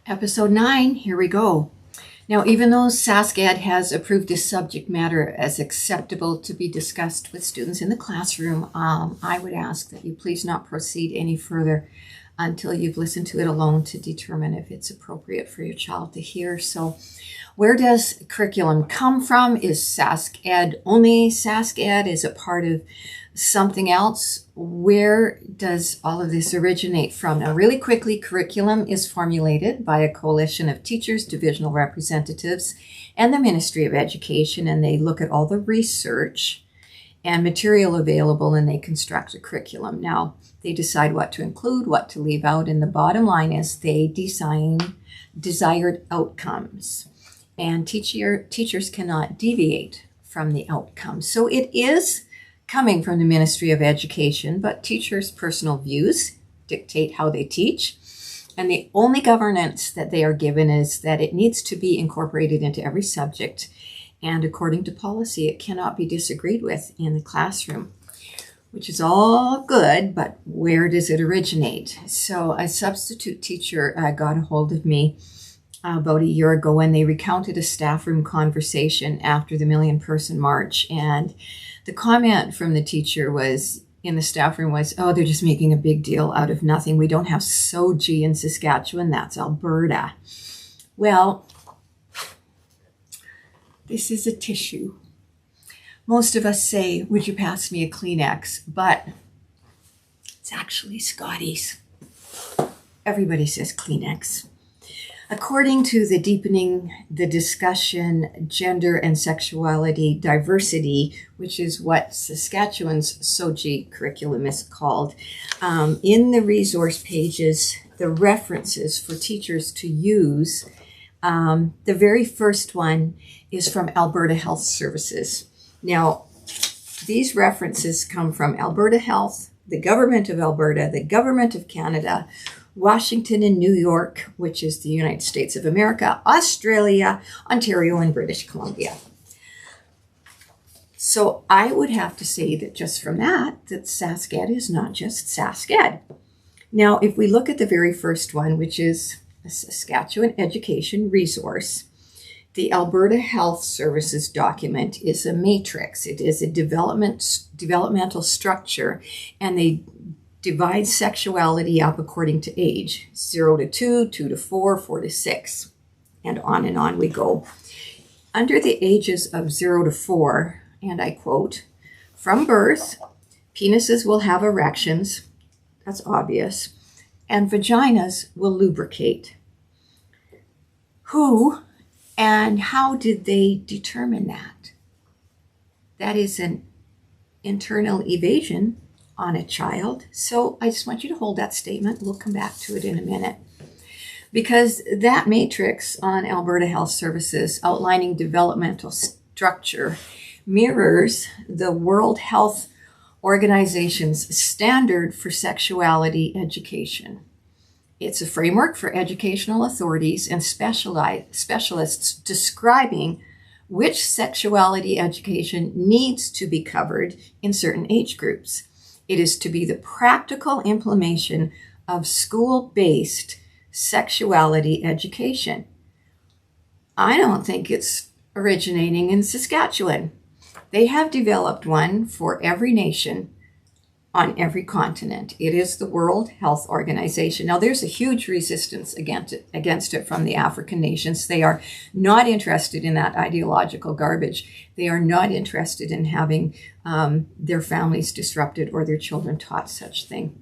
Episode 9, here we go. Now, even though SaskEd has approved this subject matter as acceptable to be discussed with students in the classroom, I would ask that you please not proceed any further until you've listened to it alone to determine if it's appropriate for your child to hear. So, where does curriculum come from? Is SaskEd only SaskEd? Is it part of something else? Where does all of this originate from? Now, really quickly, curriculum is formulated by a coalition of teachers, divisional representatives, and the Ministry of Education, and they look at all the research and material available, and they construct a curriculum. Now, they decide what to include, what to leave out, and the bottom line is they design desired outcomes, and teachers cannot deviate from the outcomes. So it is coming from the Ministry of Education, but teachers' personal views dictate how they teach. And the only governance that they are given is that it needs to be incorporated into every subject. And according to policy, it cannot be disagreed with in the classroom, which is all good, but where does it originate? So a substitute teacher got a hold of me about a year ago when they recounted a staff room conversation after the Million-Person March. And the comment from the teacher was in the staff room was, "Oh, they're just making a big deal out of nothing. We don't have SOGI in Saskatchewan. That's Alberta." Well, this is a tissue. Most of us say, "Would you pass me a Kleenex?" But it's actually Scotty's. Everybody says Kleenex. According to the Deepening the Discussion, Gender and Sexuality Diversity, which is what Saskatchewan's SOGI curriculum is called, in the resource pages, the references for teachers to use, the very first one is from Alberta Health Services. Now, these references come from Alberta Health, the Government of Alberta, the Government of Canada, Washington and New York, which is the United States of America, Australia, Ontario, and British Columbia. So I would have to say that just from that SaskEd is not just SaskEd. Now, if we look at the very first one, which is a Saskatchewan Education Resource, the Alberta Health Services document is a matrix. It is a developmental structure, and they divide sexuality up according to age, 0 to 2, 2 to 4, 4 to 6, and on we go. Under the ages of 0 to 4, and I quote, "From birth, penises will have erections," that's obvious, "and vaginas will lubricate." Who and how did they determine that? That is an internal evasion on a child. So I just want you to hold that statement. We'll come back to it in a minute. Because that matrix on Alberta Health Services outlining developmental structure mirrors the World Health Organization's standard for sexuality education. It's a framework for educational authorities and specialists describing which sexuality education needs to be covered in certain age groups. It is to be the practical implementation of school-based sexuality education. I don't think it's originating in Saskatchewan. They have developed one for every nation on every continent. It is the World Health Organization. Now, there's a huge resistance against it from the African nations. They are not interested in that ideological garbage. They are not interested in having their families disrupted or their children taught such thing.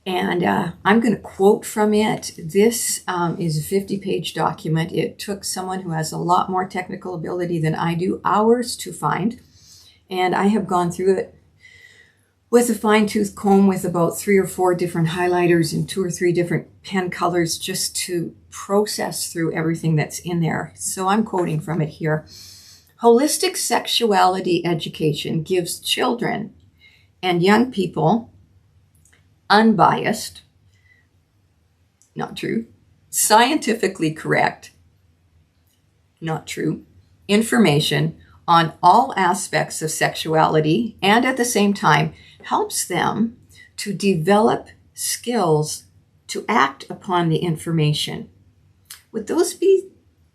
And I'm going to quote from it. This is a 50-page document. It took someone who has a lot more technical ability than I do hours to find. And I have gone through it with a fine-tooth comb with about 3 or 4 different highlighters and 2 or 3 different pen colors just to process through everything that's in there. So I'm quoting from it here. "Holistic sexuality education gives children and young people unbiased," not true, "scientifically correct," not true, "information on all aspects of sexuality, and at the same time helps them to develop skills to act upon the information." would those be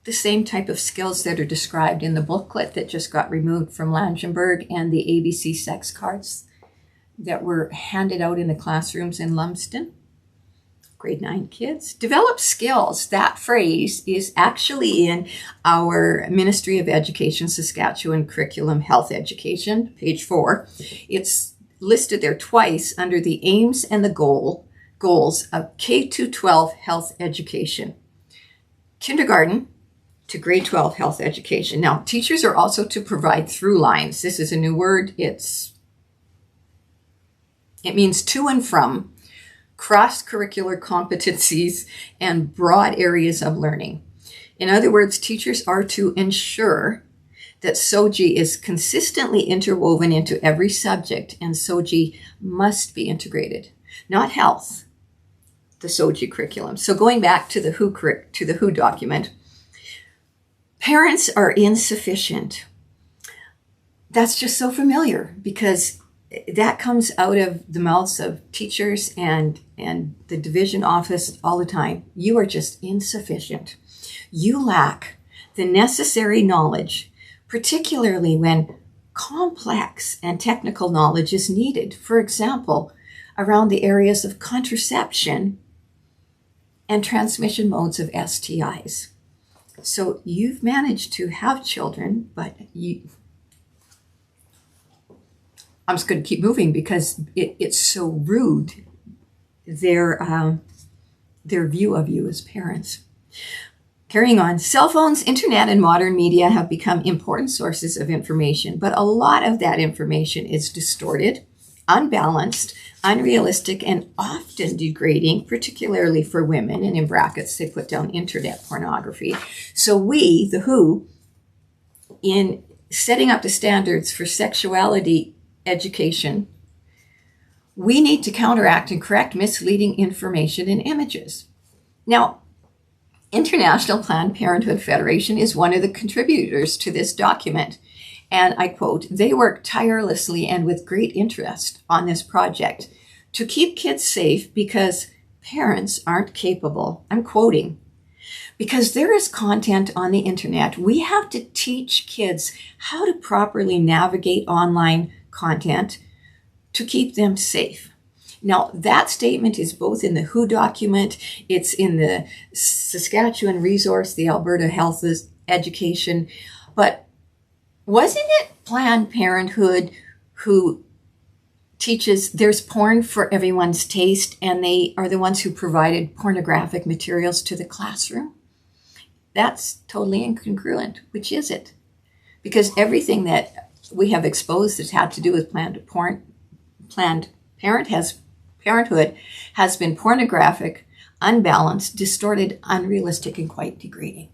the same type of skills that are described in the booklet that just got removed from Langenberg and the ABC sex cards that were handed out in the classrooms in Lumsden? Grade 9 kids. Develop skills. That phrase is actually in our Ministry of Education Saskatchewan Curriculum Health Education, page 4. It's listed there twice under the aims and the goals of K-12 health education. Kindergarten to grade 12 health education. Now, teachers are also to provide through lines. This is a new word. It means to and from cross-curricular competencies and broad areas of learning. In other words, teachers are to ensure that SOGI is consistently interwoven into every subject, and SOGI must be integrated, not health, the SOGI curriculum. So going back to the WHO document, parents are insufficient. That's just so familiar because that comes out of the mouths of teachers and the division office all the time. You are just insufficient. You lack the necessary knowledge, particularly when complex and technical knowledge is needed. For example, around the areas of contraception and transmission modes of STIs. So you've managed to have children, but I'm just going to keep moving because it's so rude, their view of you as parents. Carrying on, cell phones, internet, and modern media have become important sources of information, but a lot of that information is distorted, unbalanced, unrealistic, and often degrading, particularly for women, and in brackets they put down internet pornography. So we, the WHO, in setting up the standards for sexuality education, we need to counteract and correct misleading information and images. Now, International Planned Parenthood Federation is one of the contributors to this document. And I quote, "They work tirelessly and with great interest on this project to keep kids safe because parents aren't capable." I'm quoting. "Because there is content on the internet, we have to teach kids how to properly navigate online content to keep them safe." Now, that statement is both in the WHO document, it's in the Saskatchewan resource, the Alberta Health Education, but wasn't it Planned Parenthood who teaches there's porn for everyone's taste, and they are the ones who provided pornographic materials to the classroom? That's totally incongruent. Which is it? Because everything that we have exposed that's had to do with Planned Parenthood has been pornographic, unbalanced, distorted, unrealistic, and quite degrading.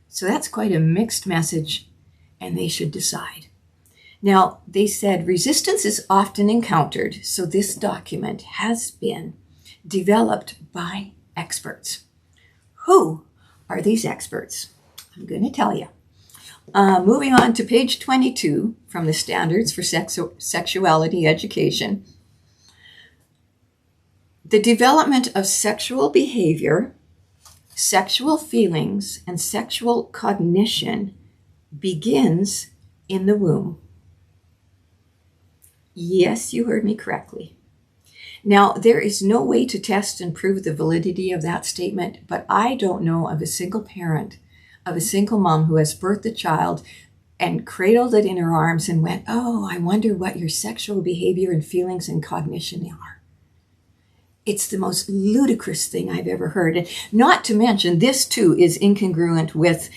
So that's quite a mixed message, and they should decide. Now, they said resistance is often encountered, so this document has been developed by experts. Who are these experts? I'm going to tell you. Moving on to page 22 from the Standards for Sexuality Education. The development of sexual behavior, sexual feelings, and sexual cognition begins in the womb. Yes, you heard me correctly. Now, there is no way to test and prove the validity of that statement, but I don't know of a single parent, of a single mom who has birthed a child and cradled it in her arms and went, "Oh, I wonder what your sexual behavior and feelings and cognition are." It's the most ludicrous thing I've ever heard. And not to mention, this too is incongruent with,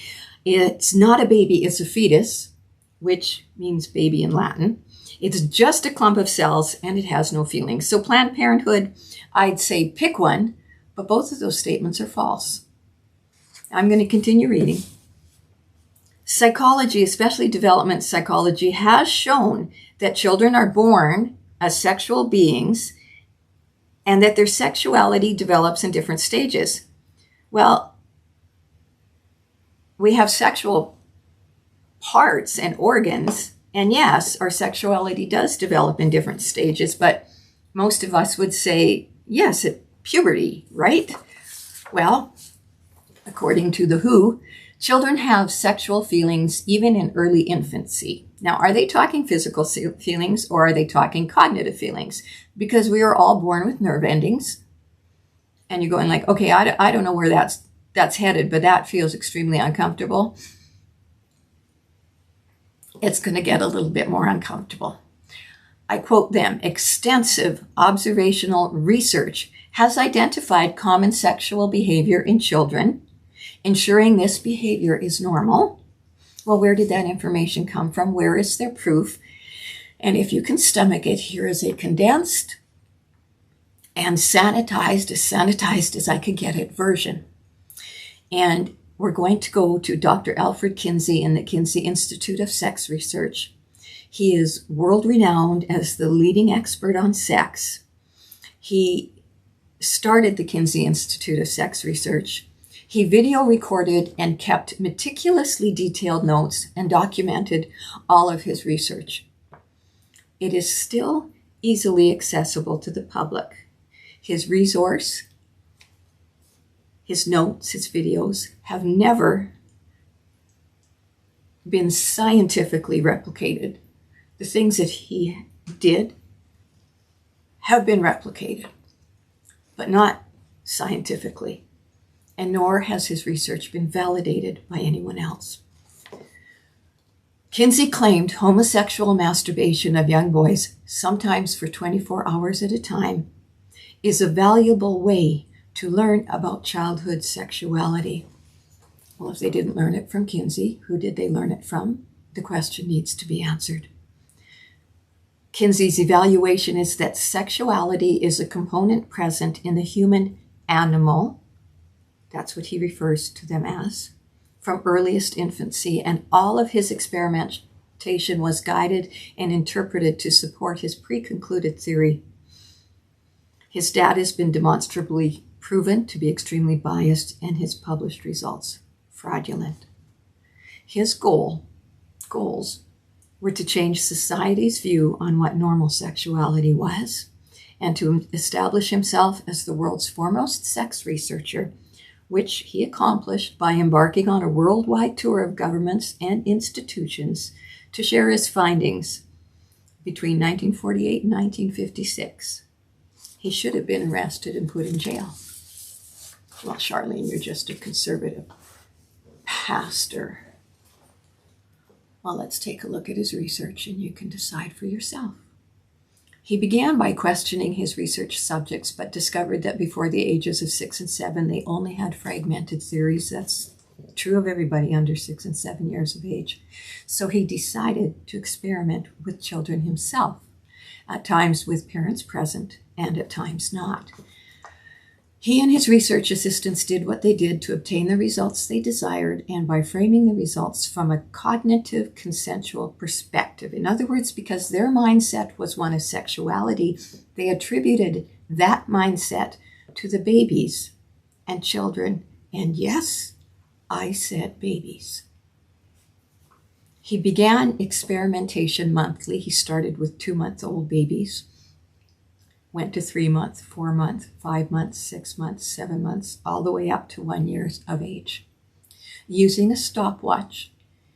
it's not a baby, it's a fetus, which means baby in Latin. It's just a clump of cells and it has no feelings. So Planned Parenthood, I'd say pick one, but both of those statements are false. I'm going to continue reading. Psychology, especially development psychology, has shown that children are born as sexual beings and that their sexuality develops in different stages. Well, we have sexual parts and organs, and yes, our sexuality does develop in different stages, but most of us would say, yes, at puberty, right? Well, According to the WHO, children have sexual feelings even in early infancy. Now, are they talking physical feelings or are they talking cognitive feelings? Because we are all born with nerve endings. And you're going like, okay, I don't know where that's headed, but that feels extremely uncomfortable. It's going to get a little bit more uncomfortable. I quote them, extensive observational research has identified common sexual behavior in children, ensuring this behavior is normal. Well, where did that information come from? Where is their proof? And if you can stomach it, here is a condensed and sanitized, as sanitized as I could get it, version. And we're going to go to Dr. Alfred Kinsey in the Kinsey Institute of Sex Research. He is world-renowned as the leading expert on sex. He started the Kinsey Institute of Sex Research. He video recorded and kept meticulously detailed notes and documented all of his research. It is still easily accessible to the public. His resource, his notes, his videos have never been scientifically replicated. The things that he did have been replicated, but not scientifically, and nor has his research been validated by anyone else. Kinsey claimed homosexual masturbation of young boys, sometimes for 24 hours at a time, is a valuable way to learn about childhood sexuality. Well, if they didn't learn it from Kinsey, who did they learn it from? The question needs to be answered. Kinsey's evaluation is that sexuality is a component present in the human animal, that's what he refers to them as, from earliest infancy, and all of his experimentation was guided and interpreted to support his pre-concluded theory. His data has been demonstrably proven to be extremely biased and his published results fraudulent. His goals were to change society's view on what normal sexuality was and to establish himself as the world's foremost sex researcher, which he accomplished by embarking on a worldwide tour of governments and institutions to share his findings between 1948 and 1956. He should have been arrested and put in jail. Well, Charlene, you're just a conservative pastor. Well, let's take a look at his research and you can decide for yourself. He began by questioning his research subjects, but discovered that before the ages of 6 and 7, they only had fragmented theories. That's true of everybody under 6 and 7 years of age. So he decided to experiment with children himself, at times with parents present and at times not. He and his research assistants did what they did to obtain the results they desired, and by framing the results from a cognitive consensual perspective. In other words, because their mindset was one of sexuality, they attributed that mindset to the babies and children. And yes, I said babies. He began experimentation monthly. He started with 2-month-old babies, went to 3-month, 4-month, 5 months, 6 months, 7 months, all the way up to 1 year of age. Using a stopwatch,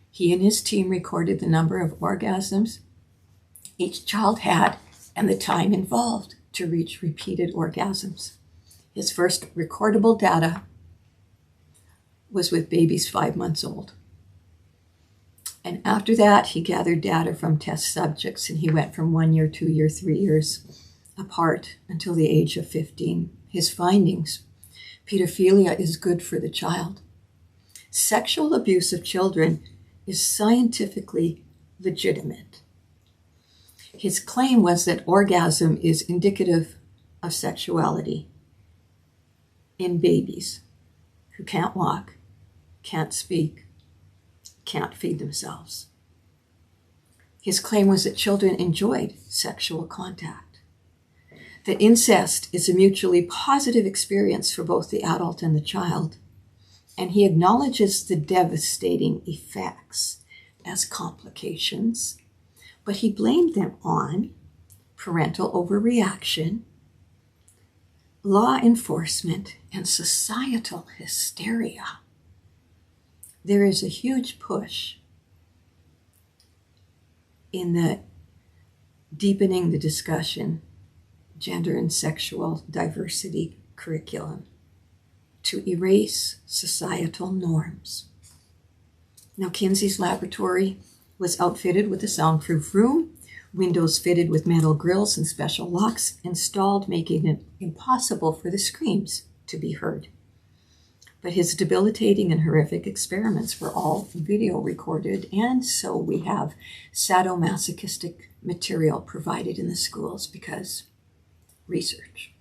he and his team recorded the number of orgasms each child had and the time involved to reach repeated orgasms. His first recordable data was with babies 5 months old. And after that, he gathered data from test subjects, and he went from 1 year, 2 year, 3 years apart until the age of 15. His findings: pedophilia is good for the child. Sexual abuse of children is scientifically legitimate. His claim was that orgasm is indicative of sexuality in babies who can't walk, can't speak, can't feed themselves. His claim was that children enjoyed sexual contact. That incest is a mutually positive experience for both the adult and the child, and he acknowledges the devastating effects as complications, but he blamed them on parental overreaction, law enforcement, and societal hysteria. there is a huge push in the deepening the discussion, gender and sexual diversity curriculum to erase societal norms. Now, Kinsey's laboratory was outfitted with a soundproof room, windows fitted with metal grills and special locks installed, making it impossible for the screams to be heard. But his debilitating and horrific experiments were all video recorded, and so we have sadomasochistic material provided in the schools because research.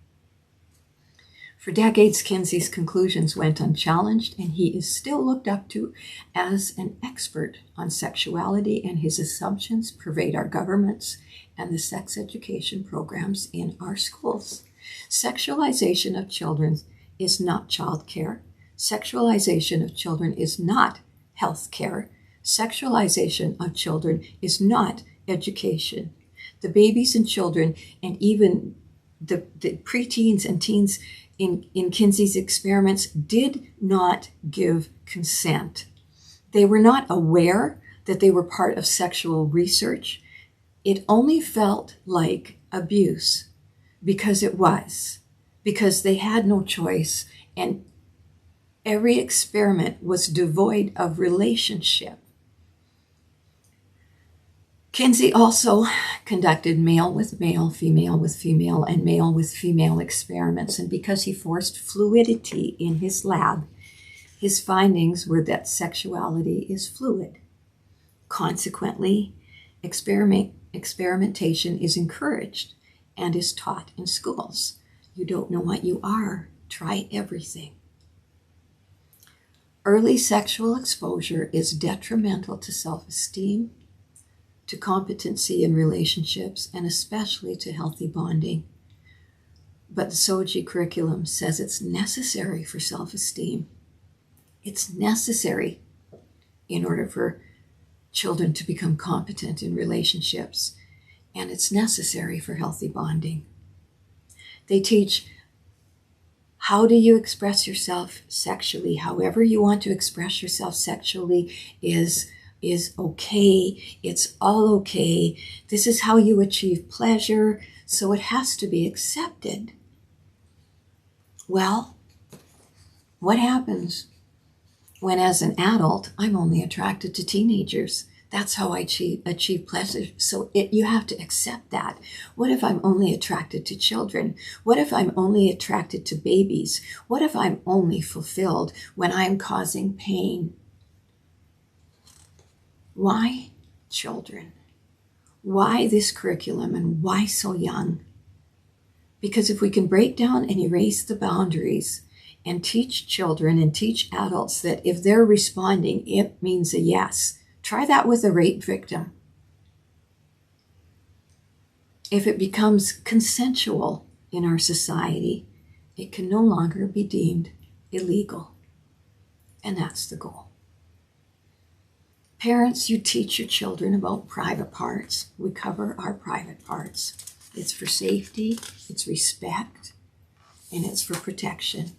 For decades, Kinsey's conclusions went unchallenged, and he is still looked up to as an expert on sexuality, and his assumptions pervade our governments and the sex education programs in our schools. Sexualization of children is not child care. Sexualization of children is not health care. Sexualization of children is not education. The babies and children, and even the preteens and teens in Kinsey's experiments, did not give consent. They were not aware that they were part of sexual research. It only felt like abuse because it was, because they had no choice, and every experiment was devoid of relationship. Kinsey also conducted male with male, female with female, and male with female experiments, and because he forced fluidity in his lab, his findings were that sexuality is fluid. Consequently, experimentation is encouraged and is taught in schools. You don't know what you are, try everything. Early sexual exposure is detrimental to self-esteem, to competency in relationships, and especially to healthy bonding. But the SOGI curriculum says it's necessary for self-esteem. It's necessary in order for children to become competent in relationships, and it's necessary for healthy bonding. They teach, how do you express yourself sexually? However you want to express yourself sexually is okay. It's all okay. This is how you achieve pleasure, so it has to be accepted. Well, what happens when, as an adult, I'm only attracted to teenagers? That's how I achieve pleasure. So you have to accept that. What if I'm only attracted to children? What if I'm only attracted to babies? What if I'm only fulfilled when I'm causing pain? Why children? Why this curriculum, and why so young? Because if we can break down and erase the boundaries and teach children and teach adults that if they're responding, it means a yes. Try that with a rape victim. If it becomes consensual in our society, it can no longer be deemed illegal. And that's the goal. Parents, you teach your children about private parts. We cover our private parts. It's for safety, it's respect, and it's for protection.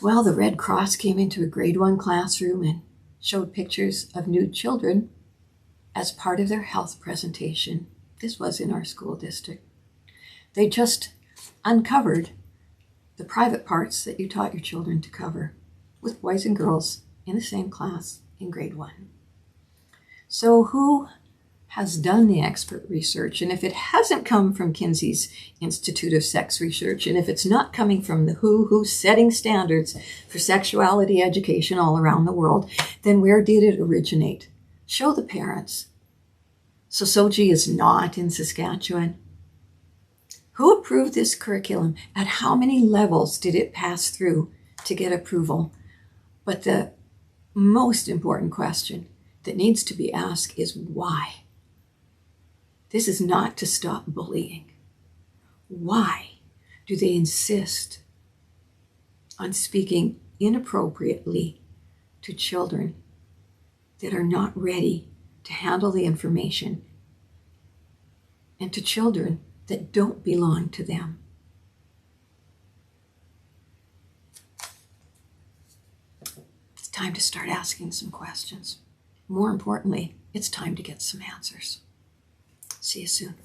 Well, the Red Cross came into a grade 1 classroom and showed pictures of nude children as part of their health presentation. This was in our school district. They just uncovered the private parts that you taught your children to cover with boys and girls in the same class in grade 1. So who has done the expert research? And if it hasn't come from Kinsey's Institute of Sex Research, and if it's not coming from the who's setting standards for sexuality education all around the world, then where did it originate? Show the parents. So SOGI is not in Saskatchewan. Who approved this curriculum? At how many levels did it pass through to get approval? But the most important question that needs to be asked is why? This is not to stop bullying. Why do they insist on speaking inappropriately to children that are not ready to handle the information, and to children that don't belong to them? It's time to start asking some questions. More importantly, it's time to get some answers. See you soon.